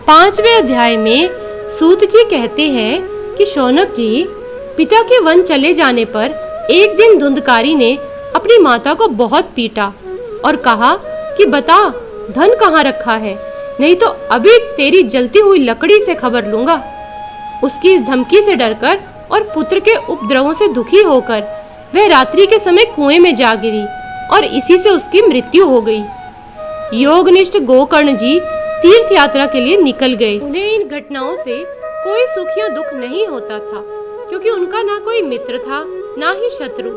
5वें अध्याय में सूत जी कहते हैं कि शौनक जी, पिता के वन चले जाने पर एक दिन धुंधकारी ने अपनी माता को बहुत पीटा और कहा कि बता धन कहाँ रखा है, नहीं तो अभी तेरी जलती हुई लकड़ी से खबर लूंगा। उसकी इस धमकी से डरकर और पुत्र के उपद्रवों से दुखी होकर वह रात्रि के समय कुएं में जा गिरी और इसी से उसकी मृत्यु हो गई। योगनिष्ठ गोकर्ण जी तीर्थ यात्रा के लिए निकल गए। उन्हें इन घटनाओं से कोई सुख या दुख नहीं होता था, क्योंकि उनका ना कोई मित्र था ना ही शत्रु।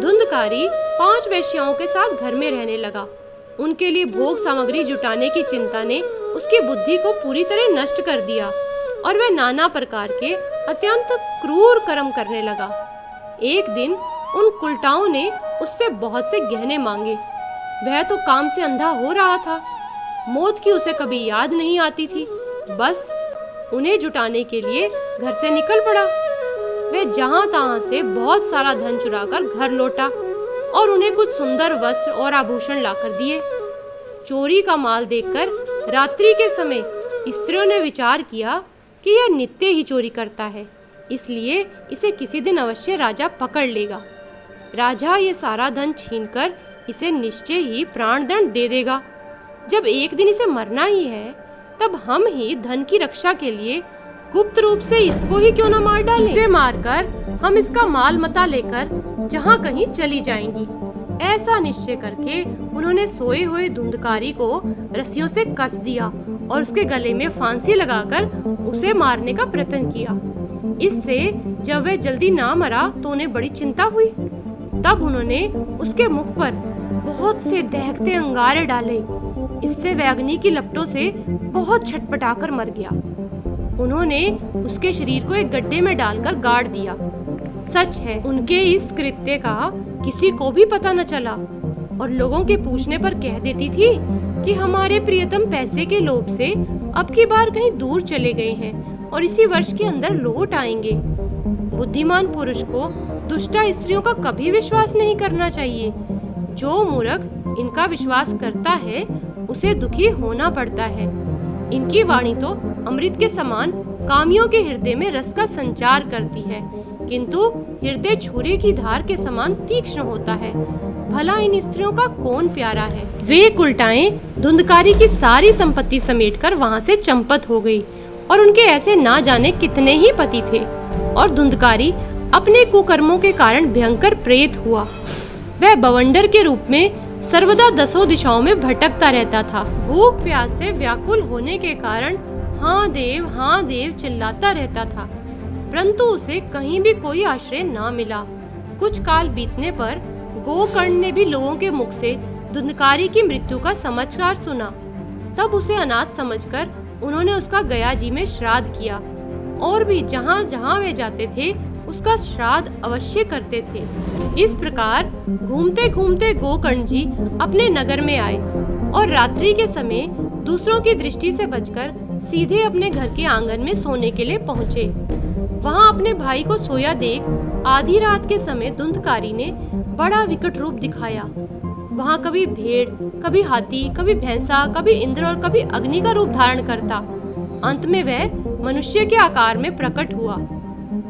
धुंधकारी 5 वेश्याओं के साथ घर में रहने लगा। उनके लिए भोग सामग्री जुटाने की चिंता ने उसकी बुद्धि को पूरी तरह नष्ट कर दिया और वह नाना प्रकार के अत्यंत क्रूर कर्म करने लगा। एक दिन उन कुलटाओं ने उससे बहुत से गहने मांगे। वह तो काम से अंधा हो रहा था, मौत की उसे कभी याद नहीं आती थी। बस उन्हें जुटाने के लिए घर से निकल पड़ा। वह जहां तहां से बहुत सारा धन चुराकर घर लौटा और उन्हें कुछ सुंदर वस्त्र और आभूषण लाकर दिए। चोरी का माल देखकर रात्रि के समय स्त्रियों ने विचार किया कि यह नित्य ही चोरी करता है, इसलिए इसे किसी दिन अवश्य राजा पकड़ लेगा। राजा ये सारा धन छीनकर इसे निश्चय ही प्राणदंड दे देगा। जब एक दिन इसे मरना ही है, तब हम ही धन की रक्षा के लिए गुप्त रूप से इसको ही क्यों न मार डालें। इसे मारकर हम इसका माल मता लेकर जहाँ कहीं चली जाएंगी। ऐसा निश्चय करके उन्होंने सोए हुए धुंधकारी को रस्सियों से कस दिया और उसके गले में फांसी लगाकर उसे मारने का प्रयत्न किया। इससे जब वह जल्दी ना मरा तो उन्हें बड़ी चिंता हुई। तब उन्होंने उसके मुख पर बहुत से दहकते अंगारे डाले। इससे वह अग्नि की लपटों से बहुत छटपटाकर मर गया। उन्होंने उसके शरीर को एक गड्ढे में डालकर गाड़ दिया। सच है, उनके इस कृत्य का किसी को भी पता न चला और लोगों के पूछने पर कह देती थी कि हमारे प्रियतम पैसे के लोभ से अब की बार कहीं दूर चले गए हैं और इसी वर्ष के अंदर लौट आएंगे। बुद्धिमान पुरुष को दुष्टा स्त्रियों का कभी विश्वास नहीं करना चाहिए। जो मूर्ख इनका विश्वास करता है उसे दुखी होना पड़ता है। इनकी वाणी तो अमृत के समान कामियों के हृदय में रस का संचार करती है, किंतु हृदय छुरे की धार के समान तीक्ष्ण होता है। भला इन स्त्रियों का कौन प्यारा है। वे कुलटाएं धुंधकारी की सारी संपत्ति समेटकर वहां से चंपत हो गई और उनके ऐसे ना जाने कितने ही पति थे। और धुंधकारी अपने कुकर्मों के कारण भयंकर प्रेत हुआ। वह बवंडर के रूप में सर्वदा 10 दिशाओं में भटकता रहता था। भूख प्यास से व्याकुल होने के कारण हाँ देव चिल्लाता रहता था, परंतु उसे कहीं भी कोई आश्रय न मिला। कुछ काल बीतने पर गोकर्ण ने भी लोगों के मुख से धुंधकारी की मृत्यु का समाचार सुना। तब उसे अनाथ समझकर उन्होंने उसका गया जी में श्राद्ध किया और भी जहाँ जहाँ वे जाते थे उसका श्राद्ध अवश्य करते थे। इस प्रकार घूमते घूमते गोकर्ण जी अपने नगर में आए और रात्रि के समय दूसरों की दृष्टि से बचकर सीधे अपने घर के आंगन में सोने के लिए पहुँचे। वहाँ अपने भाई को सोया देख आधी रात के समय धुंधकारी ने बड़ा विकट रूप दिखाया। वहाँ कभी भेड़, कभी हाथी, कभी भैंसा, कभी इंद्र और कभी अग्नि का रूप धारण करता। अंत में वह मनुष्य के आकार में प्रकट हुआ।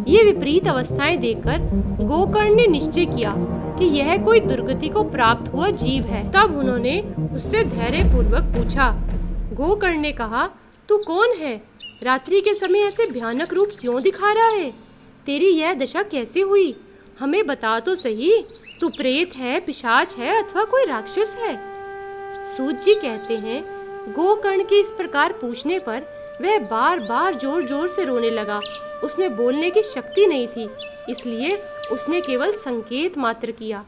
ये विपरीत अवस्थाएं देखकर गोकर्ण ने निश्चय किया कि यह कोई दुर्गति को प्राप्त हुआ जीव है। तब उन्होंने उससे धैर्य पूर्वक पूछा। गोकर्ण ने कहा, तू कौन है? रात्रि के समय ऐसे भयानक रूप क्यों दिखा रहा है? तेरी यह दशा कैसे हुई? हमें बता तो सही। तू प्रेत है, पिशाच है अथवा कोई राक्षस है? सूत जी कहते हैं, गोकर्ण के इस प्रकार पूछने पर वह बार बार जोर जोर से रोने लगा। उसमें बोलने की शक्ति नहीं थी, इसलिए उसने केवल संकेत मात्र किया।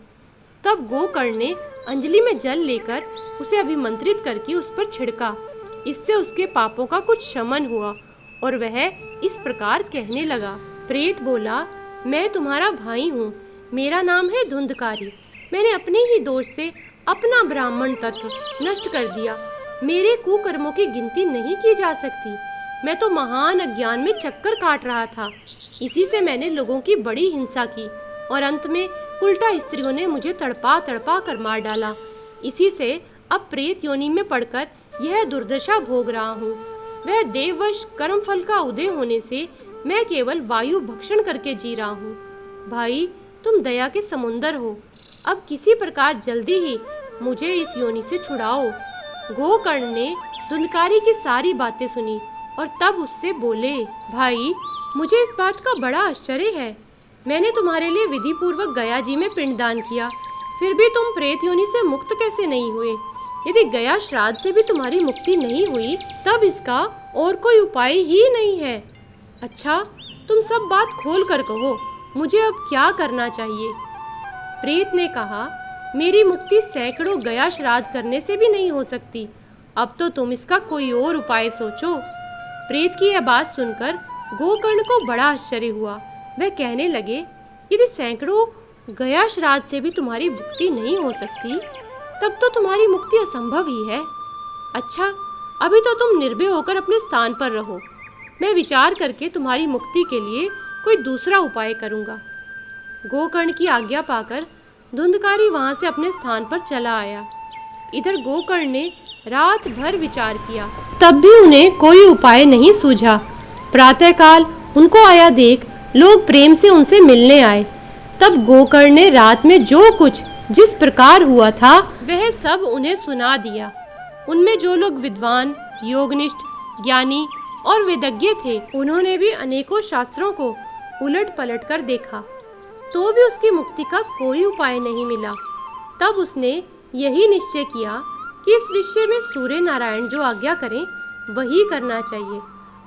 तब गोकर्ण ने अंजलि में जल लेकर उसे अभिमंत्रित करके उस पर छिड़का। इससे उसके पापों का कुछ शमन हुआ और वह इस प्रकार कहने लगा। प्रेत बोला, मैं तुम्हारा भाई हूँ, मेरा नाम है धुंधकारी। मैंने अपने ही दोष से अपना ब्राह्मण तत्व नष्ट कर दिया। मेरे कुकर्मों की गिनती नहीं की जा सकती। मैं तो महान अज्ञान में चक्कर काट रहा था। इसी से मैंने लोगों की बड़ी हिंसा की और अंत में उल्टा स्त्रियों ने मुझे तड़पा तड़पा कर मार डाला। इसी से अब प्रेत योनि में पड़कर यह दुर्दशा भोग रहा हूँ। वह देववश कर्मफल का उदय होने से मैं केवल वायु भक्षण करके जी रहा हूँ। भाई, तुम दया के समुंदर हो, अब किसी प्रकार जल्दी ही मुझे इस योनि से छुड़ाओ। गोकर्ण ने धुंधकारी की सारी बातें सुनी और तब उससे बोले, भाई, मुझे इस बात का बड़ा आश्चर्य है। मैंने तुम्हारे लिए विधि पूर्वक गया जी में पिंडदान किया, फिर भी तुम प्रेत योनि से मुक्त कैसे नहीं हुए? यदि गया श्राद्ध से भी तुम्हारी मुक्ति नहीं हुई, तब इसका और कोई उपाय ही नहीं है। अच्छा, तुम सब बात खोल कर कहो, मुझे अब क्या करना चाहिए? प्रेत ने कहा, मेरी मुक्ति सैकड़ों गया श्राद्ध करने से भी नहीं हो सकती। अब तो तुम इसका कोई और उपाय सोचो। प्रेत की यह बात सुनकर गोकर्ण को बड़ा आश्चर्य हुआ। वह कहने लगे, यदि सैकड़ों गया श्राद्ध से भी तुम्हारी मुक्ति नहीं हो सकती, तब तो तुम्हारी मुक्ति असंभव ही है। अच्छा, अभी तो तुम निर्भय होकर अपने स्थान पर रहो। मैं विचार करके तुम्हारी मुक्ति के लिए कोई दूसरा उपाय करूंगा। गोकर्ण की आज्ञा पाकर धुंधकारी वहां से अपने स्थान पर चला आया। इधर गोकर्ण ने रात भर विचार किया, तब भी उन्हें कोई उपाय नहीं सूझा। प्रातःकाल उनको आया देख लोग प्रेम से उनसे मिलने आए। तब गोकर्ण ने रात में जो कुछ जिस प्रकार हुआ था वह सब उन्हें सुना दिया। उनमें जो लोग विद्वान, योगनिष्ठ, ज्ञानी और वेदज्ञ थे, उन्होंने भी अनेकों शास्त्रों को उलट पलट कर देखा, तो भी उसकी मुक्ति का कोई उपाय नहीं मिला। तब उसने यही निश्चय किया कि इस विषय में सूर्य नारायण जो आज्ञा करें वही करना चाहिए।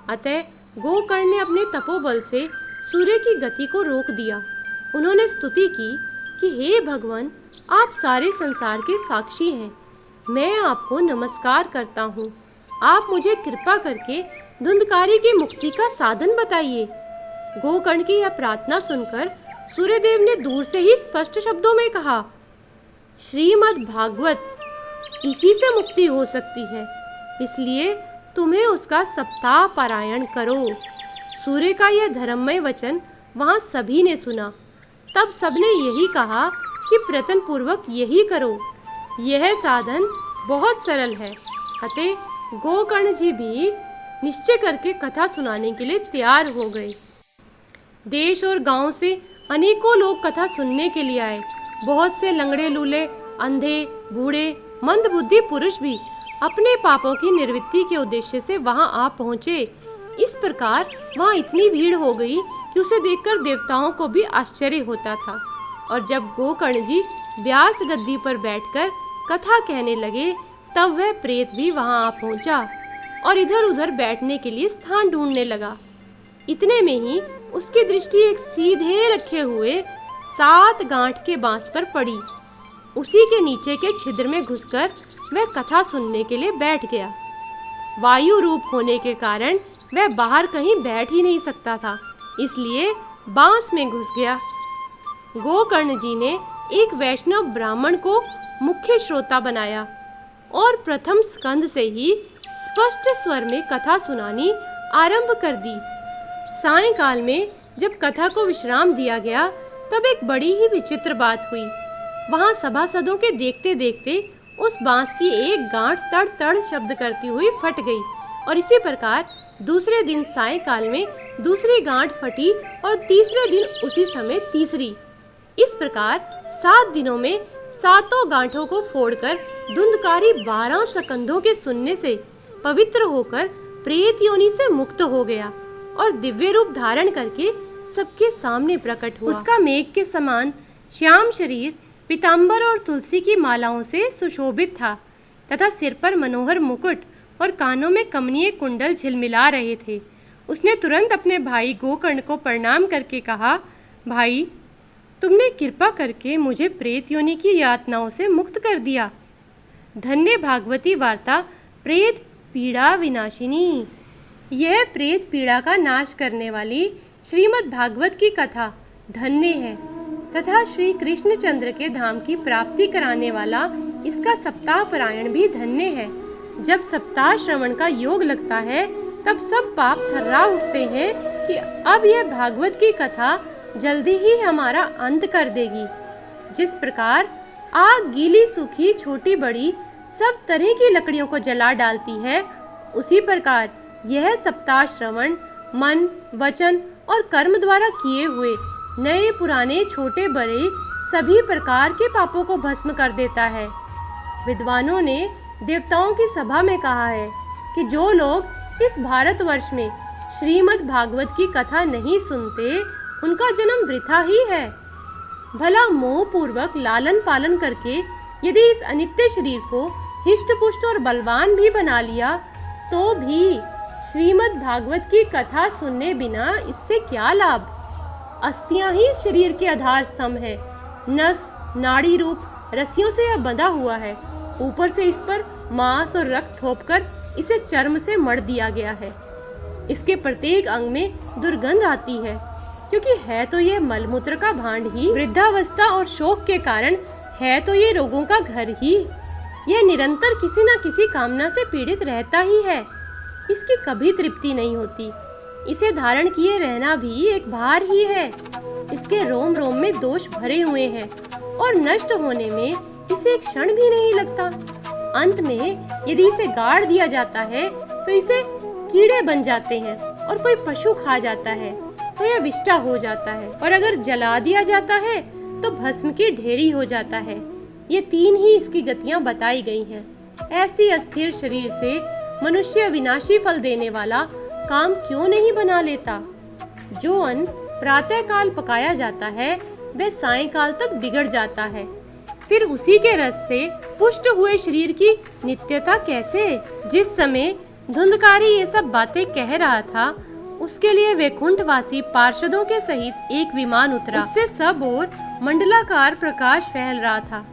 अतः गोकर्ण ने अपने तपोबल से सूर्य की गति को रोक दिया। उन्होंने स्तुति की कि हे भगवान, आप सारे संसार के साक्षी हैं। मैं आपको नमस्कार करता हूँ। आप मुझे कृपा करके धुंधकारी की मुक्ति का साधन बताइए। गोकर्ण की यह प्रार्थना सुनकर सूर्यदेव ने दूर से ही स्पष्ट शब्दों में कहा, श्रीमद् भागवत, इसी से मुक्ति हो सकती है, इसलिए तुम्हें उसका सप्ताह पारायण करो। सूर्य का यह धर्ममय वचन वहाँ सभी ने सुना। तब सबने यही कहा कि प्रयत्न पूर्वक यही करो, यह साधन बहुत सरल है। अतः गोकर्ण जी भी निश्चय करके कथा सुनाने के लिए तैयार हो गए। देश और गांव से अनेकों लोग कथा सुनने के लिए आए। बहुत से लंगड़े लूले, अंधे, बूढ़े, मंदबुद्धि पुरुष भी अपने पापों की निवृत्ति के उद्देश्य से वहां आ पहुंचे। इस प्रकार वहां इतनी भीड़ हो गई कि उसे देखकर देवताओं को भी आश्चर्य होता था। और जब गोकर्ण जी व्यास गद्दी पर बैठकर कथा कहने लगे, तब वह प्रेत भी वहां आ पहुंचा और इधर उधर बैठने के लिए स्थान ढूंढने लगा। इतने में ही उसकी दृष्टि एक सीधे रखे हुए 7 गांठ के बांस पर पड़ी। उसी के नीचे के छिद्र में घुसकर वह कथा सुनने के लिए बैठ गया। वायु रूप होने के कारण वह बाहर कहीं बैठ ही नहीं सकता था, इसलिए बांस में घुस गया। गोकर्ण जी ने एक वैष्णव ब्राह्मण को मुख्य श्रोता बनाया और प्रथम स्कंद से ही स्पष्ट स्वर में कथा सुनानी आरंभ कर दी। सायंकाल में जब कथा को विश्राम दिया गया, तब एक बड़ी ही विचित्र बात हुई। वहां सभासदों के देखते देखते उस बांस की एक गांठ तड़ तड़ शब्द करती हुई फट गई और इसी प्रकार दूसरे दिन सायंकाल में दूसरी गांठ फटी और तीसरे दिन उसी समय तीसरी। इस प्रकार 7 दिनों में 7 गांठों को फोड़कर धुंधकारी 12 स्कंधों के सुनने से पवित्र होकर प्रेत योनि से मुक्त हो गया और दिव्य रूप धारण करके सबके सामने प्रकट हुआ। उसका मेघ के समान श्याम शरीर पीतांबर और तुलसी की मालाओं से सुशोभित था तथा सिर पर मनोहर मुकुट और कानों में कमनीय कुंडल झिलमिला रहे थे। उसने तुरंत अपने भाई गोकर्ण को प्रणाम करके कहा, भाई, तुमने कृपा करके मुझे प्रेत योनि की यातनाओं से मुक्त कर दिया। धन्य भागवती वार्ता प्रेत पीड़ा विनाशिनी। यह प्रेत पीड़ा का नाश करने वाली श्रीमद् भागवत की कथा धन्य है तथा श्री कृष्णचंद्र के धाम की प्राप्ति कराने वाला इसका सप्ताह पारायण भी धन्य है। जब सप्ताह श्रवण का योग लगता है, तब सब पाप थर्रा उठते हैं कि अब यह भागवत की कथा जल्दी ही हमारा अंत कर देगी। जिस प्रकार आग गीली सूखी छोटी बड़ी सब तरह की लकड़ियों को जला डालती है, उसी प्रकार यह सप्ताह श्रवण मन, वचन और कर्म द्वारा किए हुए नए पुराने छोटे बड़े सभी प्रकार के पापों को भस्म कर देता है। विद्वानों ने देवताओं की सभा में कहा है कि जो लोग इस भारतवर्ष में श्रीमद् भागवत की कथा नहीं सुनते, उनका जन्म वृथा ही है। भला मोह पूर्वक लालन पालन करके यदि इस अनित्य शरीर को हिष्ट पुष्ट और बलवान भी बना लिया, तो भी श्रीमद् भागवत की कथा सुनने बिना इससे क्या लाभ। अस्थियां ही शरीर के आधार स्तंभ है। नस नाड़ी रूप रस्सियों से यह बंधा हुआ है। ऊपर से इस पर मांस और रक्त थोपकर इसे चर्म से मढ़ दिया गया है। इसके प्रत्येक अंग में दुर्गंध आती है, क्योंकि है तो ये मलमूत्र का भांड ही। वृद्धावस्था और शोक के कारण है तो ये रोगों का घर ही। यह निरंतर किसी न किसी कामना से पीड़ित रहता ही है। इसकी कभी तृप्ति नहीं होती। इसे धारण किए रहना भी एक भार ही है। इसके रोम रोम में दोष भरे हुए हैं और नष्ट होने में इसे एक क्षण भी नहीं लगता। अंत में यदि इसे गाड़ दिया जाता है तो इसे कीड़े बन जाते हैं, और कोई पशु खा जाता है तो यह विष्टा हो जाता है, और अगर जला दिया जाता है तो भस्म की ढेरी हो जाता है। ये तीन ही इसकी गतियां बताई गई हैं। ऐसी अस्थिर शरीर से मनुष्य विनाशी फल देने वाला काम क्यों नहीं बना लेता। जो अन्न प्रातः काल पकाया जाता है वह सायंकाल तक बिगड़ जाता है। फिर उसी के रस से पुष्ट हुए शरीर की नित्यता कैसे। जिस समय धुंधकारी ये सब बातें कह रहा था, उसके लिए वैकुंठवासी पार्षदों के सहित एक विमान उतरा। उससे सब ओर मंडलाकार प्रकाश फैल रहा था।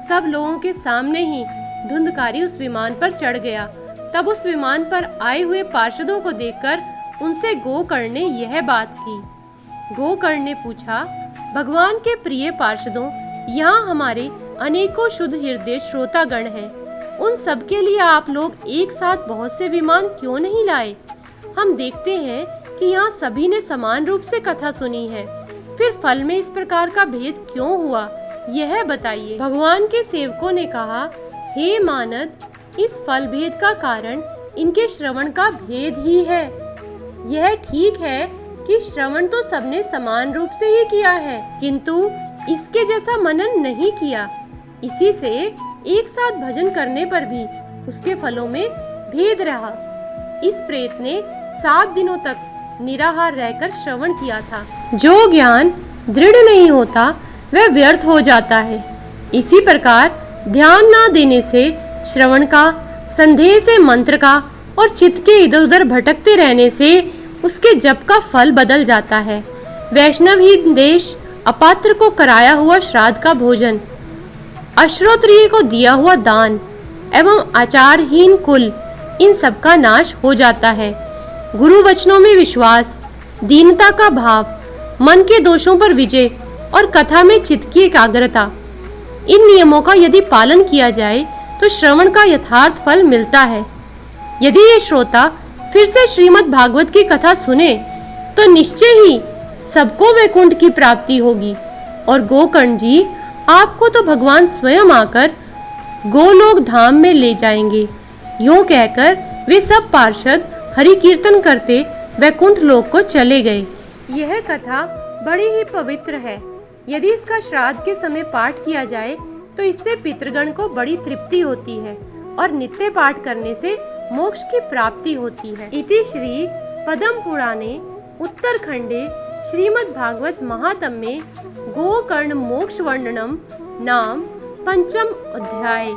सब लोगों के सामने ही धुंधकारी उस विमान पर चढ़ गया। तब उस विमान पर आए हुए पार्षदों को देखकर उनसे गोकर्ण ने यह बात की। गोकर्ण ने पूछा, भगवान के प्रिय पार्षदों, यहाँ हमारे अनेकों शुद्ध हृदय श्रोतागण हैं। उन सब के लिए आप लोग एक साथ बहुत से विमान क्यों नहीं लाए। हम देखते हैं कि यहाँ सभी ने समान रूप से कथा सुनी है। फिर फल में इस प्रकार का भेद क्यों हुआ, यह बताइए। भगवान के सेवकों ने कहा, हे मानद, इस फल भेद का कारण इनके श्रवण का भेद ही है। यह ठीक है कि श्रवण तो सबने समान रूप से ही किया है, किंतु इसके जैसा मनन नहीं किया। इसी से एक साथ भजन करने पर भी उसके फलों में भेद रहा। इस प्रेत ने 7 दिनों तक निराहार रहकर श्रवण किया था। जो ज्ञान दृढ़ नहीं होता वह व्यर्थ हो जाता है। इसी प्रकार ध्यान न देने से श्रवण का, संदेह से मंत्र का और चित्त के इधर उधर भटकते रहने से उसके जप का फल बदल जाता है। वैष्णव ही देश अपात्र को कराया हुआ श्राद्ध का भोजन, अश्रोत्रिय को दिया हुआ दान एवं आचारहीन कुल, इन सब का नाश हो जाता है। गुरु वचनों में विश्वास, दीनता का भाव, मन के दोषों पर विजय और कथा में चित्त की एकाग्रता, इन नियमों का यदि पालन किया जाए तो श्रवण का यथार्थ फल मिलता है। यदि ये श्रोता फिर से श्रीमद् भागवत की कथा सुने तो निश्चय ही सबको वैकुंठ की प्राप्ति होगी। और गोकर्ण जी, आपको तो भगवान स्वयं आकर गोलोक धाम में ले जाएंगे। यूं कहकर वे सब पार्षद हरि कीर्तन करते वैकुंठ लोक को चले गए। यह कथा बड़ी ही पवित्र है। यदि इसका श्राद्ध के समय पाठ किया जाए तो इससे पितृगण को बड़ी तृप्ति होती है और नित्य पाठ करने से मोक्ष की प्राप्ति होती है। इति श्री पद्म पुराणे उत्तरखंडे श्रीमद् भागवत महात्म्ये गोकर्ण मोक्ष वर्णनम नाम 5म अध्याय।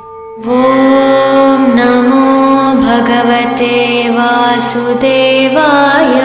ओम नमो भगवते वासुदेवाय।